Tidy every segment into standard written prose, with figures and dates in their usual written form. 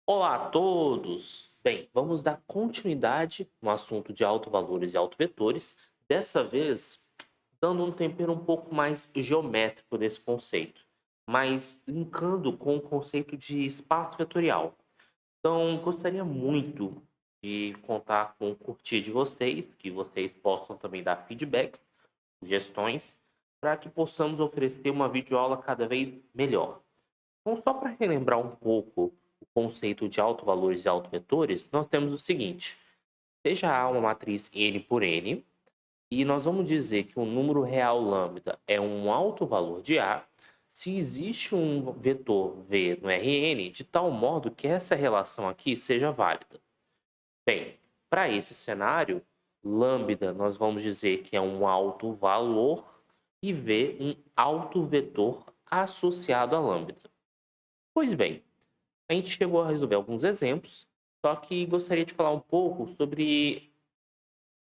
Olá a todos! Bem, vamos dar continuidade no assunto de autovalores e autovetores, dessa vez dando um tempero um pouco mais geométrico nesse conceito, mas linkando com o conceito de espaço vetorial. Então, gostaria muito de contar com o curtir de vocês, que vocês possam também dar feedbacks, sugestões, para que possamos oferecer uma videoaula cada vez melhor. Então, só para relembrar um pouco o conceito de autovalores e autovetores, nós temos o seguinte: seja A uma matriz N por N, e nós vamos dizer que o número real lambda é um autovalor de A, se existe um vetor V no Rn, de tal modo que essa relação aqui seja válida. Bem, para esse cenário, lambda nós vamos dizer que é um autovalor e V um autovetor associado a lambda. Pois bem, a gente chegou a resolver alguns exemplos, só que gostaria de falar um pouco sobre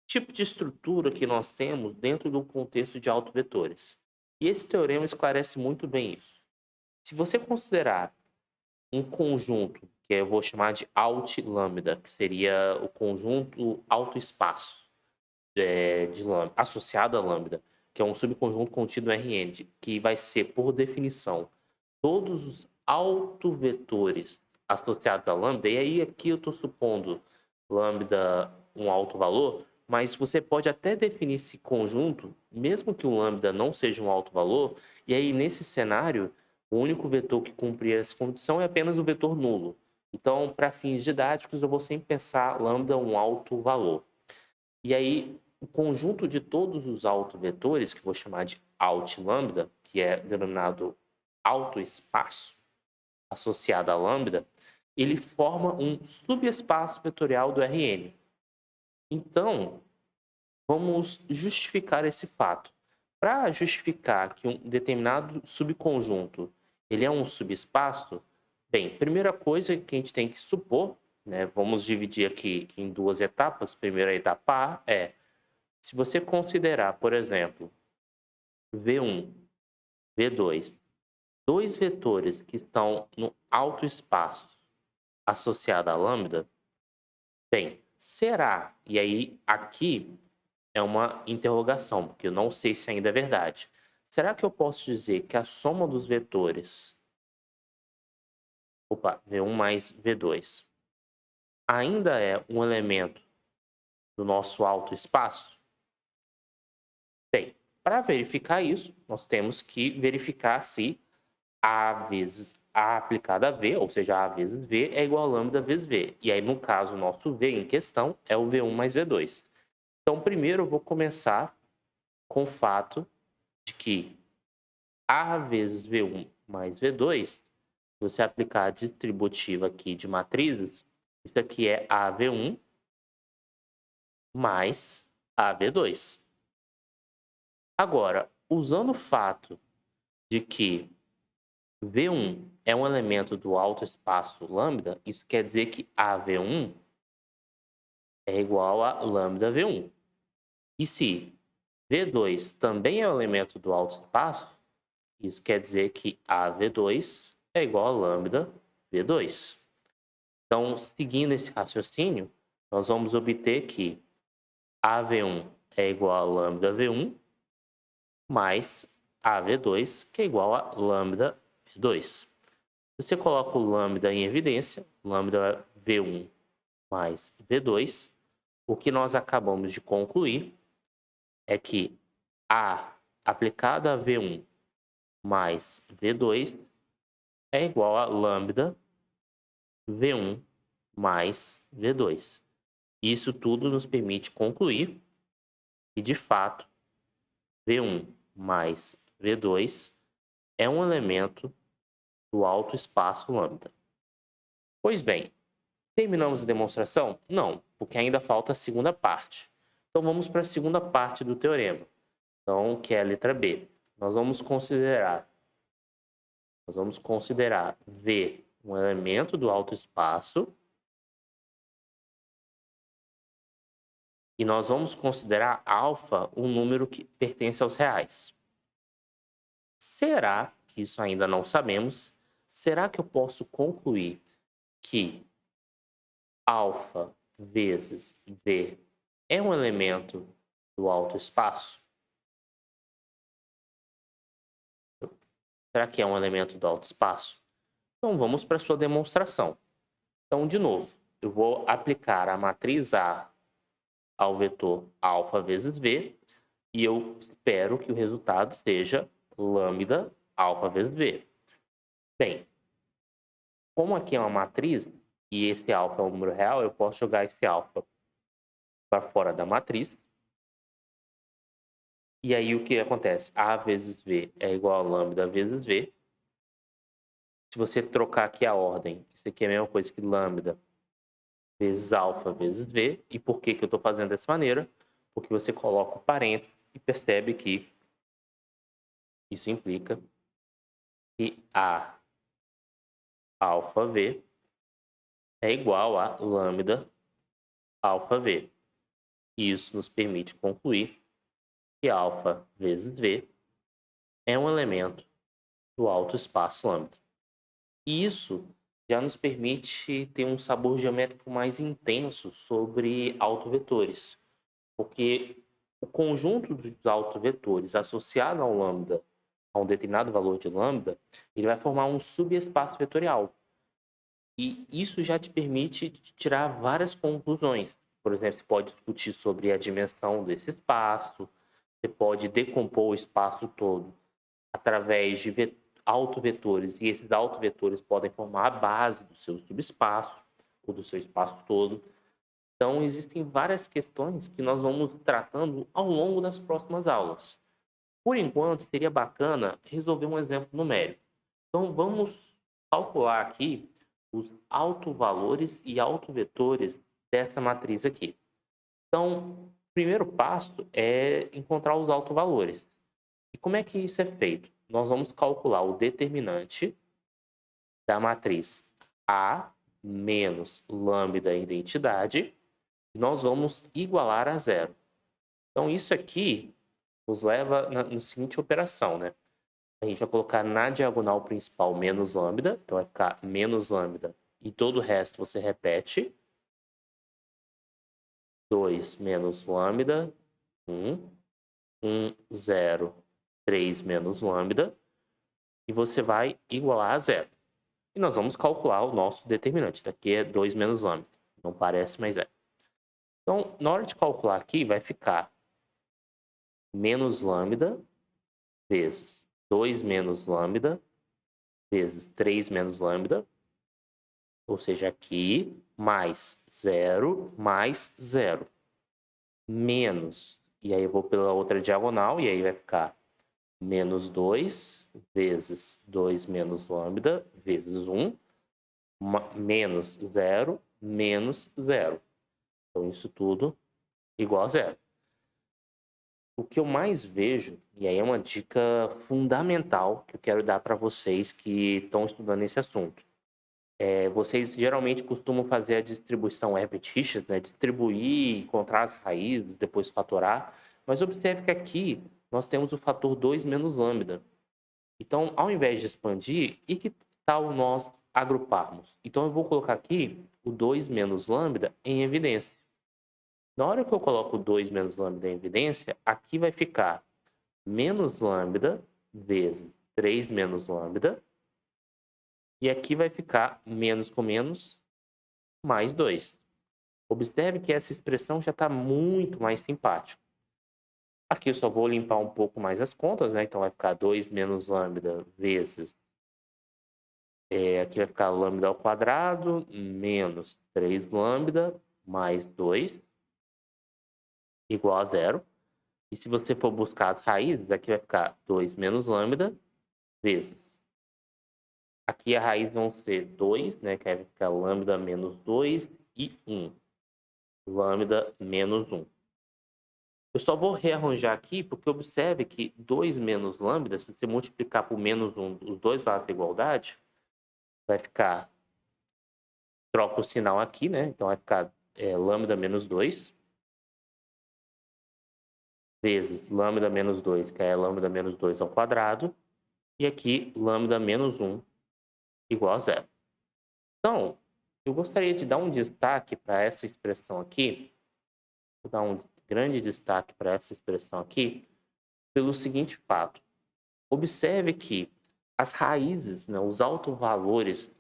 o tipo de estrutura que nós temos dentro do contexto de autovetores. E esse teorema esclarece muito bem isso. Se você considerar um conjunto, que eu vou chamar de alt lambda, que seria o conjunto autoespaço de lambda, associado a lambda, que é um subconjunto contido em Rn, que vai ser, por definição, todos os autovetores associados a lambda, e aí aqui eu estou supondo lambda um alto valor, mas você pode até definir esse conjunto, mesmo que o lambda não seja um alto valor, e aí nesse cenário, o único vetor que cumprir essa condição é apenas o vetor nulo. Então, para fins didáticos, eu vou sempre pensar lambda um alto valor. E aí, o conjunto de todos os autovetores, que eu vou chamar de alt lambda, que é denominado autoespaço, associada a lambda, ele forma um subespaço vetorial do Rn. Então, vamos justificar esse fato. Para justificar que um determinado subconjunto ele é um subespaço, bem, primeira coisa que a gente tem que supor, né, vamos dividir aqui em duas etapas. Primeira etapa A é, se você considerar, por exemplo, V1, V2, dois vetores que estão no autoespaço associado a lambda, bem, será? E aí aqui é uma interrogação, porque eu não sei se ainda é verdade. Será que eu posso dizer que a soma dos vetores, opa, V1 mais V2, ainda é um elemento do nosso autoespaço? Bem, para verificar isso, nós temos que verificar se A vezes A aplicado a V, ou seja, A vezes V é igual a lambda vezes V. E aí, no caso, o nosso V em questão é o V1 mais V2. Então, primeiro eu vou começar com o fato de que A vezes V1 mais V2, se você aplicar a distributiva aqui de matrizes, isso aqui é AV1 mais AV2. Agora, usando o fato de que V1 é um elemento do alto espaço lambda, isso quer dizer que AV1 é igual a lambda V1. E se V2 também é um elemento do alto espaço, isso quer dizer que AV2 é igual a lambda V2. Então, seguindo esse raciocínio, nós vamos obter que AV1 é igual a lambda V1 mais AV2, que é igual a lambda V2. Você coloca o lambda em evidência, lambda V1 mais V2, o que nós acabamos de concluir é que A aplicado a V1 mais V2 é igual a lambda V1 mais V2. Isso tudo nos permite concluir que, de fato, V1 mais V2 é um elemento do alto espaço lambda. Pois bem, terminamos a demonstração? Não, porque ainda falta a segunda parte. Então vamos para a segunda parte do teorema, então, que é a letra B. Nós vamos considerar V um elemento do alto espaço e nós vamos considerar alfa um número que pertence aos reais. Será, que isso ainda não sabemos, será que eu posso concluir que alfa vezes v é um elemento do alto espaço? Será que é um elemento do alto espaço? Então vamos para a sua demonstração. Então, de novo, eu vou aplicar a matriz A ao vetor alfa vezes v e eu espero que o resultado seja lambda alfa vezes v. Bem, como aqui é uma matriz e esse alfa é um número real, eu posso jogar esse alfa para fora da matriz. E aí o que acontece? A vezes v é igual a lambda vezes v. Se você trocar aqui a ordem, isso aqui é a mesma coisa que lambda vezes alfa vezes v. E por que eu estou fazendo dessa maneira? Porque você coloca o parênteses e percebe que isso implica que a alfa v é igual a lambda alfa v. E isso nos permite concluir que alfa vezes v é um elemento do alto espaço lambda. E isso já nos permite ter um sabor geométrico mais intenso sobre autovetores, porque o conjunto dos autovetores associado ao lambda, a um determinado valor de lambda, ele vai formar um subespaço vetorial. E isso já te permite tirar várias conclusões. Por exemplo, você pode discutir sobre a dimensão desse espaço, você pode decompor o espaço todo através de autovetores, e esses autovetores podem formar a base do seu subespaço, ou do seu espaço todo. Então, existem várias questões que nós vamos tratando ao longo das próximas aulas. Por enquanto, seria bacana resolver um exemplo numérico. Então, vamos calcular aqui os autovalores e autovetores dessa matriz aqui. Então, o primeiro passo é encontrar os autovalores. E como é que isso é feito? Nós vamos calcular o determinante da matriz A menos lambda identidade e nós vamos igualar a zero. Então, isso aqui nos leva na seguinte operação, né? A gente vai colocar na diagonal principal menos lambda, então vai ficar menos lambda e todo o resto você repete. 2 menos lambda, 1, 0, 3 menos lambda, e você vai igualar a zero. E nós vamos calcular o nosso determinante. Daqui é 2 menos lambda. Não parece, mas é. Então, na hora de calcular aqui, vai ficar menos lambda vezes 2 menos lambda vezes 3 menos lambda. Ou seja, aqui, mais 0, mais 0. Menos, e aí eu vou pela outra diagonal, e aí vai ficar menos 2 vezes 2 menos lambda vezes 1, menos 0, menos 0. Então, isso tudo igual a zero. O que eu mais vejo, e aí é uma dica fundamental que eu quero dar para vocês que estão estudando esse assunto. Vocês geralmente costumam fazer a distribuição repetitious, né? Distribuir, encontrar as raízes, depois fatorar. Mas observe que aqui nós temos o fator 2 menos lambda. Então, ao invés de expandir, e que tal nós agruparmos? Então, eu vou colocar aqui o 2 menos lambda em evidência. Na hora que eu coloco 2 menos lambda em evidência, aqui vai ficar menos lambda vezes 3 menos lambda. E aqui vai ficar menos com menos, mais 2. Observe que essa expressão já está muito mais simpática. Aqui eu só vou limpar um pouco mais as contas, né? Então vai ficar 2 menos lambda vezes... aqui vai ficar lambda ao quadrado, menos 3 lambda, mais 2, igual a zero. E se você for buscar as raízes, aqui vai ficar 2 menos lambda, vezes. Aqui a raiz vão ser 2, né? Que vai ficar lambda menos 2 e 1. Lambda menos 1. Eu só vou rearranjar aqui porque observe que 2 menos lambda, se você multiplicar por menos 1 os dois lados da igualdade, vai ficar... Troca o sinal aqui, né? Então vai ficar lambda menos 2 vezes lambda menos 2, que é lambda menos 2 ao quadrado. E aqui lambda menos 1 igual a zero. Então, Eu gostaria de dar um destaque para essa expressão aqui, vou dar um grande destaque para essa expressão aqui, pelo seguinte fato. Observe que as raízes, né, os autovalores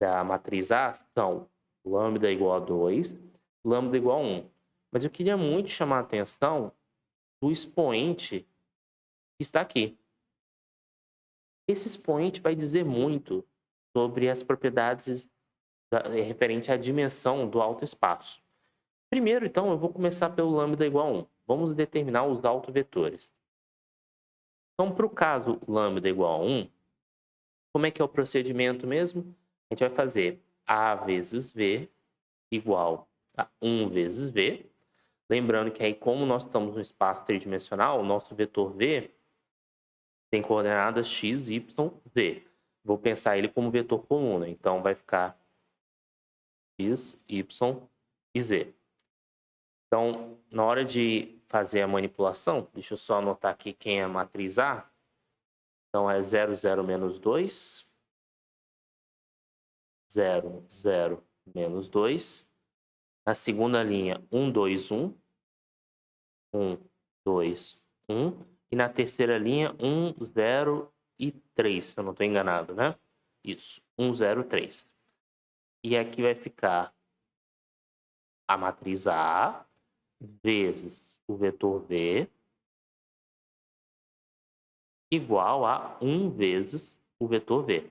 da matriz A são lambda igual a 2, lambda igual a 1. Mas eu queria muito chamar a atenção do expoente que está aqui. Esse expoente vai dizer muito sobre as propriedades referente à dimensão do autoespaço. Primeiro, então, eu vou começar pelo lambda igual a 1. Vamos determinar os autovetores. Então, para o caso lambda igual a 1, como é que é o procedimento mesmo? A gente vai fazer A vezes V igual a 1 vezes V. Lembrando que aí, como nós estamos no espaço tridimensional, o nosso vetor V tem coordenadas x, y, z. Vou pensar ele como vetor coluna. Então, vai ficar x, y e z. Então, na hora de fazer a manipulação, deixa eu só anotar aqui quem é a matriz A. Então, é 0, 0, menos 2. 0, 0, menos 2. Na segunda linha, 1, 2, 1. 1, 2, 1. E na terceira linha, 1, 0 e 3, se eu não estou enganado, né? Isso, 1, 0, 3. E aqui vai ficar a matriz A vezes o vetor V igual a 1 vezes o vetor V.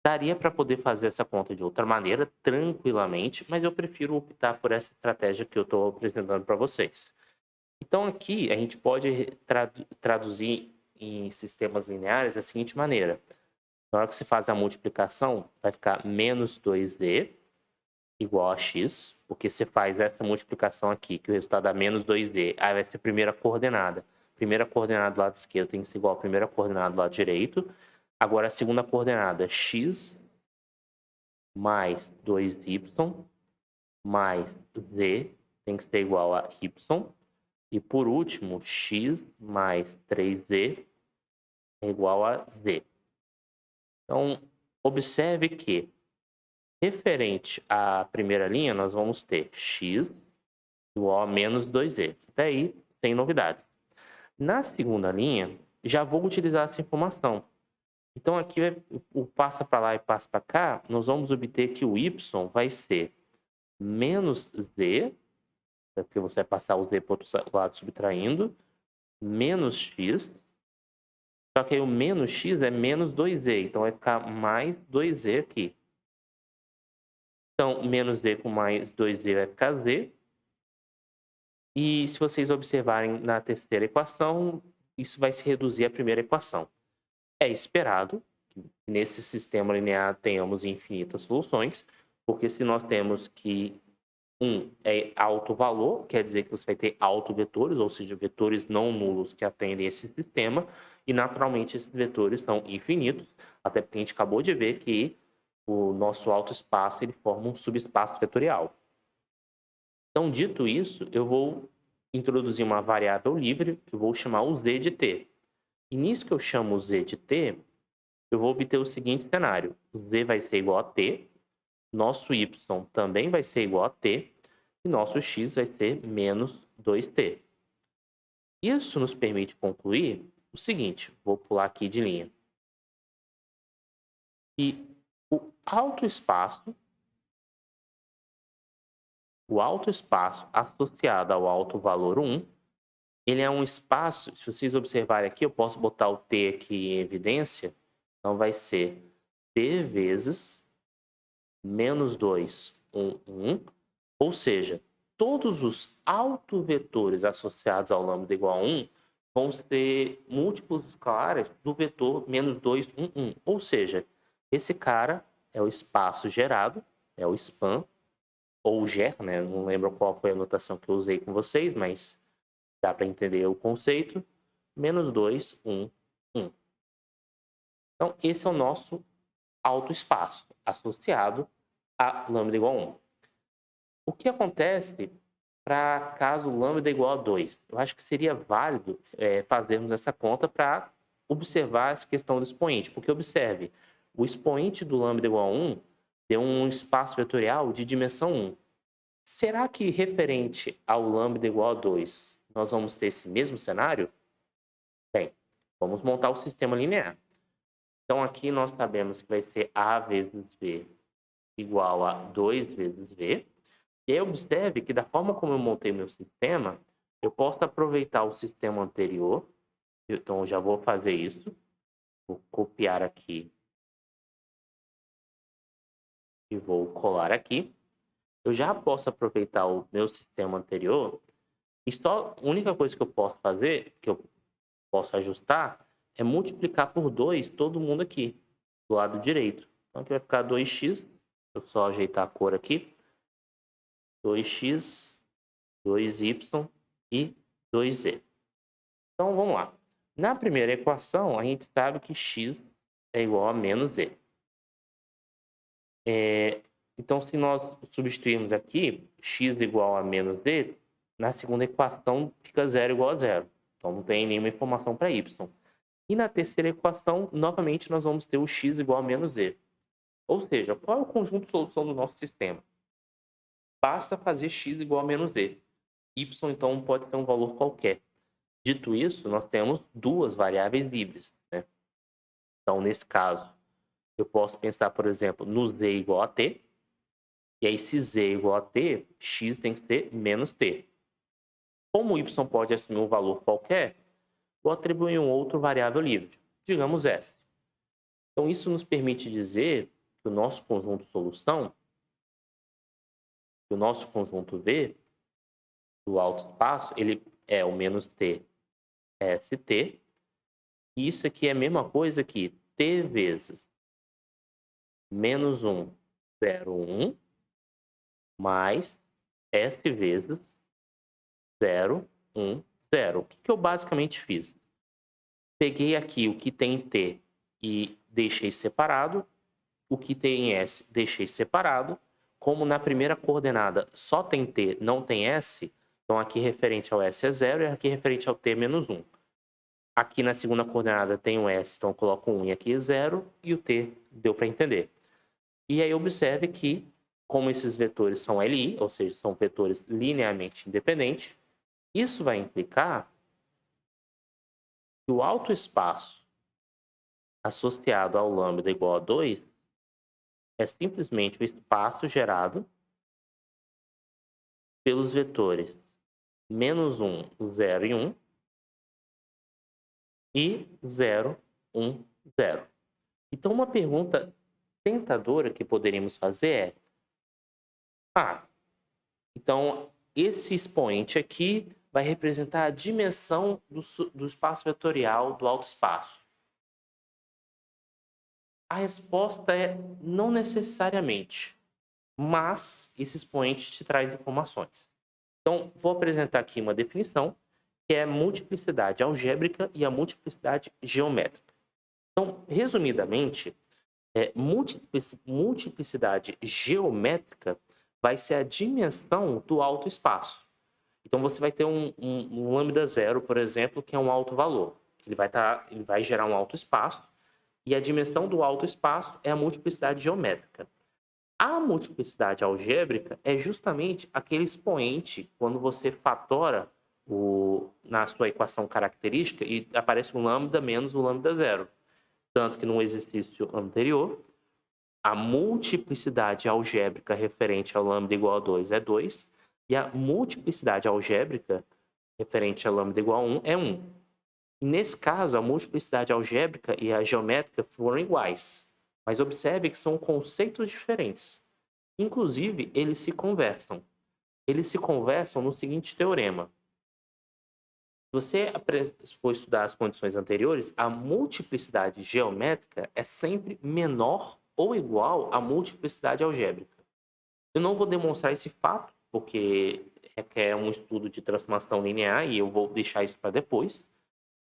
Daria para poder fazer essa conta de outra maneira, tranquilamente, mas eu prefiro optar por essa estratégia que eu estou apresentando para vocês. Então, aqui a gente pode traduzir em sistemas lineares da seguinte maneira. Na hora que você faz a multiplicação, vai ficar menos 2D igual a x, porque você faz essa multiplicação aqui, que o resultado dá menos 2D, aí vai ser a primeira coordenada. Primeira coordenada do lado esquerdo tem que ser igual à primeira coordenada do lado direito. Agora, a segunda coordenada, x mais 2y mais z tem que ser igual a y. E por último, x mais 3z é igual a z. Então, observe que, referente à primeira linha, nós vamos ter x igual a menos 2z. Até aí, sem novidades. Na segunda linha, já vou utilizar essa informação. Então, aqui, o passa para lá e passa para cá, nós vamos obter que o y vai ser menos z, porque você vai passar o z para o outro lado subtraindo, menos x. Só que aí o menos x é menos 2z, então vai ficar mais 2z aqui. Então, menos z com mais 2z vai ficar z. E se vocês observarem na terceira equação, isso vai se reduzir à primeira equação. É esperado que nesse sistema linear tenhamos infinitas soluções, porque se nós temos que 1 é alto valor, quer dizer que você vai ter autovetores, ou seja, vetores não nulos que atendem esse sistema, e naturalmente esses vetores são infinitos, até porque a gente acabou de ver que o nosso autoespaço ele forma um subespaço vetorial. Então, dito isso, eu vou introduzir uma variável livre, eu vou chamar o z de t. E nisso que eu chamo o z de t, eu vou obter o seguinte cenário. O z vai ser igual a t, nosso y também vai ser igual a t, e nosso x vai ser menos 2t. Isso nos permite concluir o seguinte, vou pular aqui de linha. Que o autoespaço associado ao alto valor 1, ele é um espaço, se vocês observarem aqui, eu posso botar o t aqui em evidência, então vai ser t vezes menos 2, 1, 1, ou seja, todos os autovetores associados ao lambda igual a 1 vão ser múltiplos escalares do vetor menos 2, 1, 1. Ou seja, esse cara é o espaço gerado, é o span, ou ger, né? Não lembro qual foi a notação que eu usei com vocês, mas dá para entender o conceito. Menos 2, 1, 1. Então, esse é o nosso autoespaço associado a lambda igual a 1. O que acontece para caso lambda igual a 2? Eu acho que seria válido fazermos essa conta para observar essa questão do expoente. Porque observe, o expoente do lambda igual a 1 Deu um espaço vetorial de dimensão 1. Será que referente ao lambda igual a 2, nós vamos ter esse mesmo cenário? Bem, vamos montar o sistema linear. Então aqui nós sabemos que vai ser A vezes V igual a 2 vezes V. E aí observe que da forma como eu montei meu sistema, eu posso aproveitar o sistema anterior. Então eu já vou fazer isso. Vou copiar aqui e vou colar aqui. Eu já posso aproveitar o meu sistema anterior. E só a única coisa que eu posso fazer, que eu posso ajustar, é multiplicar por 2 todo mundo aqui, do lado direito. Então aqui vai ficar 2x. Deixa eu só ajeitar a cor aqui. 2x, 2y e 2z. Então vamos lá. Na primeira equação, a gente sabe que x é igual a menos z. Então, se nós substituirmos aqui x igual a menos z, na segunda equação fica 0 igual a 0. Então, não tem nenhuma informação para y. E na terceira equação, novamente, nós vamos ter o x igual a menos z. Ou seja, qual é o conjunto de solução do nosso sistema? Basta fazer x igual a menos z. Y, então, pode ser um valor qualquer. Dito isso, nós temos duas variáveis livres, né? Então, nesse caso, eu posso pensar, por exemplo, no z igual a t. E aí, se z é igual a t, x tem que ser menos t. Como y pode assumir um valor qualquer, vou atribuir um outro variável livre, digamos s. Então, isso nos permite dizer que o nosso conjunto solução, o nosso conjunto V, do alto espaço, ele é o menos t st. E isso aqui é a mesma coisa que t vezes menos 1, 0, 1, mais s vezes 0, 1, 0. O que eu basicamente fiz? Peguei aqui o que tem t e deixei separado. O que tem s, deixei separado. Como na primeira coordenada só tem t, não tem s, então aqui referente ao s é 0 e aqui referente ao t é menos 1. Aqui na segunda coordenada tem o s, então eu coloco 1 e aqui é 0, e o t deu para entender. E aí observe que, como esses vetores são LI, ou seja, são vetores linearmente independentes, isso vai implicar que o alto espaço associado ao lambda igual a 2 é simplesmente o espaço gerado pelos vetores menos 1, 0 e 1 e 0, 1, 0. Então, uma pergunta tentadora que poderíamos fazer é: então esse expoente aqui vai representar a dimensão do espaço vetorial do alto espaço. A resposta é não necessariamente, mas esse expoente te traz informações. Então, vou apresentar aqui uma definição, que é a multiplicidade algébrica e a multiplicidade geométrica. Então, resumidamente, multiplicidade geométrica vai ser a dimensão do alto espaço. Então, você vai ter um lambda zero, por exemplo, que é um alto valor. Ele vai gerar um alto espaço, e a dimensão do alto espaço é a multiplicidade geométrica. A multiplicidade algébrica é justamente aquele expoente quando você fatora na sua equação característica e aparece um lambda menos o lambda zero. Tanto que no exercício anterior, a multiplicidade algébrica referente ao lambda igual a 2 é 2, e a multiplicidade algébrica referente a lambda igual a 1 é 1. E nesse caso, a multiplicidade algébrica e a geométrica foram iguais. Mas observe que são conceitos diferentes. Inclusive, eles se conversam. Eles se conversam no seguinte teorema. Se você for estudar as condições anteriores, a multiplicidade geométrica é sempre menor ou igual à multiplicidade algébrica. Eu não vou demonstrar esse fato, porque requer um estudo de transformação linear e eu vou deixar isso para depois.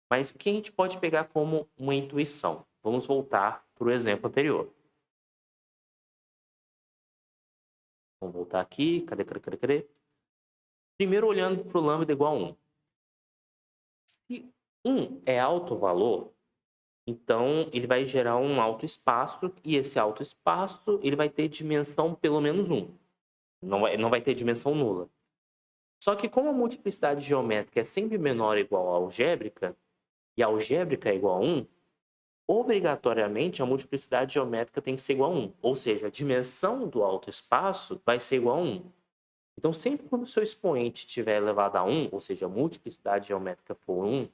Mas o que a gente pode pegar como uma intuição? Vamos voltar para o exemplo anterior. Vamos voltar aqui. Cadê? Primeiro, olhando para o lambda igual a 1. Se 1 é alto valor, Então, ele vai gerar um autoespaço e esse autoespaço ele vai ter dimensão pelo menos 1. Não vai ter dimensão nula. Só que como a multiplicidade geométrica é sempre menor ou igual à algébrica, e a algébrica é igual a 1, obrigatoriamente a multiplicidade geométrica tem que ser igual a 1. Ou seja, a dimensão do autoespaço vai ser igual a 1. Então, sempre quando o seu expoente estiver elevado a 1, ou seja, a multiplicidade geométrica for 1,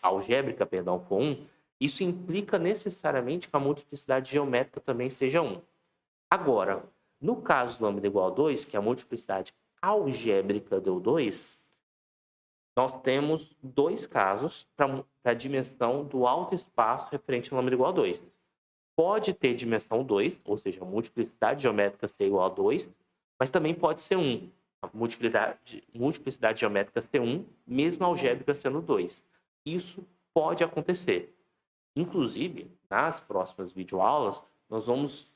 a algébrica, perdão, for 1, isso implica necessariamente que a multiplicidade geométrica também seja 1. Agora, no caso do lambda igual a 2, que a multiplicidade algébrica deu 2, nós temos dois casos para a dimensão do autoespaço referente ao lambda igual a 2. Pode ter dimensão 2, ou seja, a multiplicidade geométrica ser igual a 2, mas também pode ser 1. A multiplicidade geométrica ser 1, mesmo a algébrica sendo 2. Isso pode acontecer. Inclusive, nas próximas videoaulas, nós vamos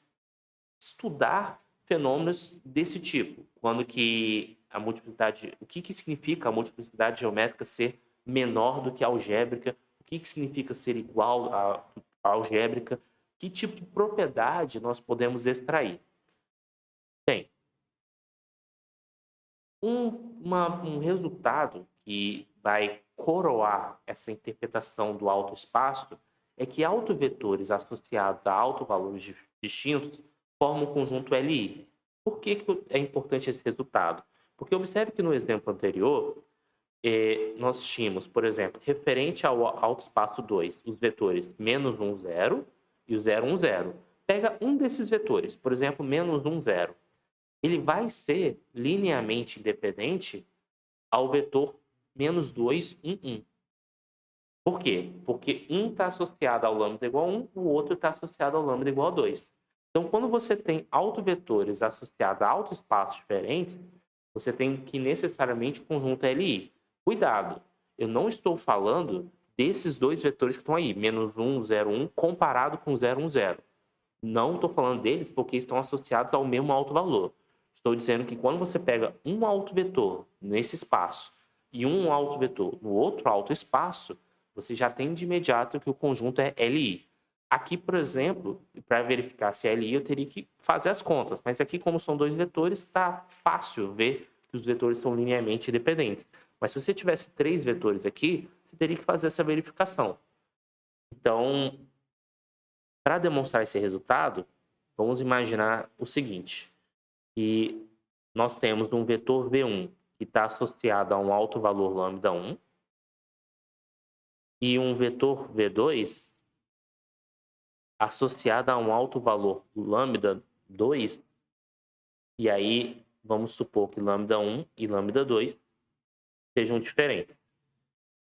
estudar fenômenos desse tipo. Quando que a multiplicidade, o que significa a multiplicidade geométrica ser menor do que a algébrica, o que significa ser igual à algébrica, que tipo de propriedade nós podemos extrair. Bem, um resultado que vai coroar essa interpretação do autoespaço é que autovetores associados a autovalores distintos formam um conjunto LI. Por que é importante esse resultado? Porque observe que no exemplo anterior, nós tínhamos, por exemplo, referente ao autoespaço 2, os vetores menos 1, 0 e o 0, 1, 0. Pega um desses vetores, por exemplo, menos 1, 0. Ele vai ser linearmente independente ao vetor menos 2, 1, 1. Por quê? Porque um está associado ao lambda igual a 1, o outro está associado ao lambda igual a 2. Então, quando você tem autovetores associados a autoespaços diferentes, você tem que necessariamente o conjunto LI. Cuidado, eu não estou falando desses dois vetores que estão aí, menos 1, 0, 1, comparado com 0, 1, 0. Não estou falando deles porque estão associados ao mesmo autovalor. Estou dizendo que quando você pega um autovetor nesse espaço e um autovetor no outro autoespaço, você já tem de imediato que o conjunto é LI. Aqui, por exemplo, para verificar se é LI, eu teria que fazer as contas. Mas aqui, como são dois vetores, está fácil ver que os vetores são linearmente independentes. Mas se você tivesse três vetores aqui, você teria que fazer essa verificação. Então, para demonstrar esse resultado, vamos imaginar o seguinte, que nós temos um vetor V1 que está associado a um alto valor lambda 1 e um vetor V2 associado a um alto valor lambda 2, e aí vamos supor que lambda 1 e lambda 2 sejam diferentes.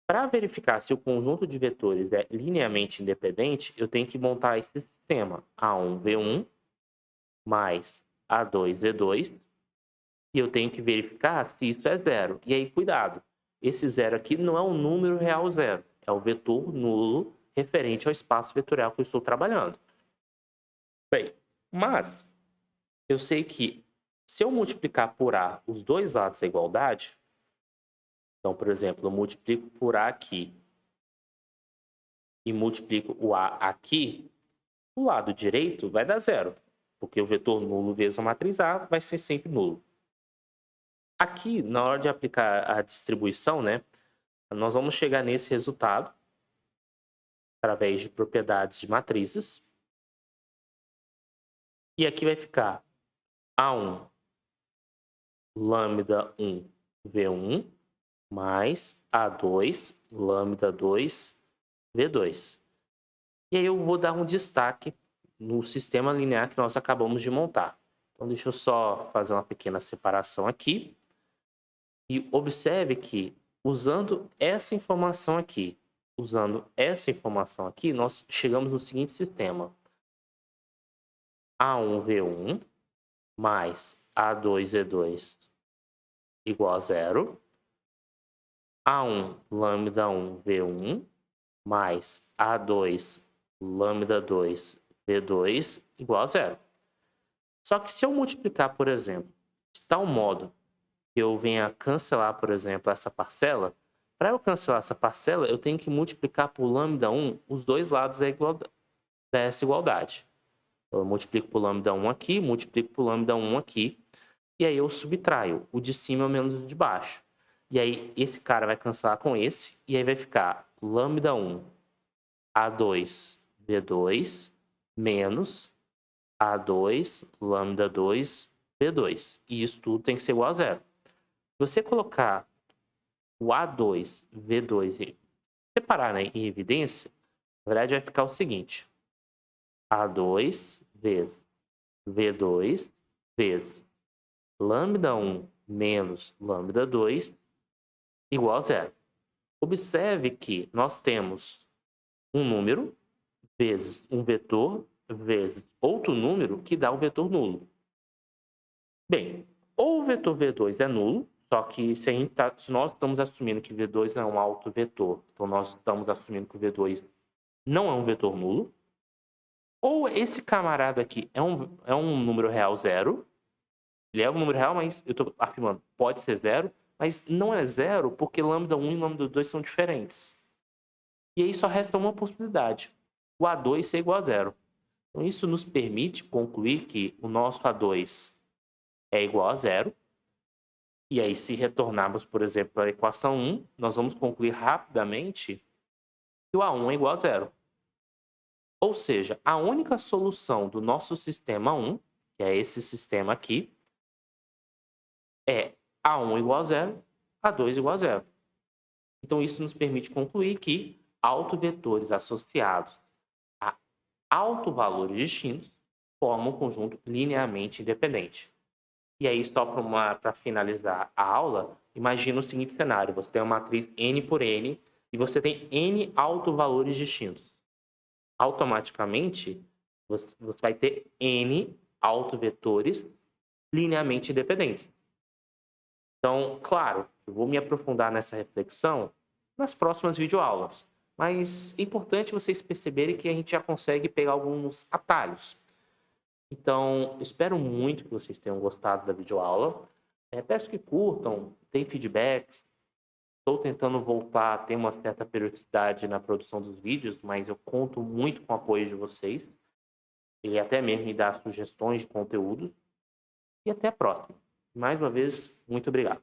Para verificar se o conjunto de vetores é linearmente independente, eu tenho que montar esse sistema A1V1 mais A2V2, e eu tenho que verificar se isso é zero. E aí, cuidado, esse zero aqui não é um número real zero, é o vetor nulo referente ao espaço vetorial que eu estou trabalhando. Bem, mas eu sei que se eu multiplicar por A os dois lados da igualdade, então, por exemplo, eu multiplico por A aqui e multiplico o A aqui, o lado direito vai dar zero, porque o vetor nulo vezes a matriz A vai ser sempre nulo. Aqui, na hora de aplicar a distribuição, né, nós vamos chegar nesse resultado através de propriedades de matrizes. E aqui vai ficar A1 lambda 1 V1 mais A2 lambda 2 V2. E aí eu vou dar um destaque no sistema linear que nós acabamos de montar. Então deixa eu só fazer uma pequena separação aqui. E observe que usando essa informação aqui, nós chegamos no seguinte sistema. A1V1 mais A2V2 igual a zero. A1 lambda 1 V1 mais A2 lambda 2 V2 igual a zero. Só que se eu multiplicar, por exemplo, de tal modo que eu venha cancelar, por exemplo, essa parcela, Para eu cancelar essa parcela, eu tenho que multiplicar por lambda 1 os dois lados dessa igualdade. Então, eu multiplico por lambda 1 aqui, multiplico por lambda 1 aqui, e aí eu subtraio o de cima menos o de baixo. E aí esse cara vai cancelar com esse, e aí vai ficar lambda 1 A2 V2 menos A2 lambda 2 V2. E isso tudo tem que ser igual a zero. Se você colocar o A2 V2 e separar, né, em evidência, na verdade vai ficar o seguinte: A2 vezes V2 vezes lambda 1 menos lambda 2 igual a zero. Observe que nós temos um número vezes um vetor vezes outro número que dá um vetor nulo. Bem, ou o vetor V2 é nulo, só que se nós estamos assumindo que V2 é um autovetor, então nós estamos assumindo que o V2 não é um vetor nulo, ou esse camarada aqui é um número real zero, ele é um número real, mas eu estou afirmando, pode ser zero, mas não é zero porque lambda 1 e lambda 2 são diferentes. E aí só resta uma possibilidade, o A2 ser igual a zero. Então isso nos permite concluir que o nosso A2 é igual a zero. E aí, se retornarmos, por exemplo, a equação 1, nós vamos concluir rapidamente que o A1 é igual a zero. Ou seja, a única solução do nosso sistema 1, que é esse sistema aqui, é A1 igual a zero, A2 igual a zero. Então, isso nos permite concluir que autovetores associados a autovalores distintos formam um conjunto linearmente independente. E aí, só para finalizar a aula, imagina o seguinte cenário: você tem uma matriz N por N e você tem N autovalores distintos. Automaticamente, você vai ter N autovetores linearmente independentes. Então, claro, eu vou me aprofundar nessa reflexão nas próximas videoaulas, mas é importante vocês perceberem que a gente já consegue pegar alguns atalhos. Então, espero muito que vocês tenham gostado da videoaula. Peço que curtam, deem feedbacks. Estou tentando voltar a ter uma certa periodicidade na produção dos vídeos, mas eu conto muito com o apoio de vocês. E até mesmo me dar sugestões de conteúdo. E até a próxima. Mais uma vez, muito obrigado.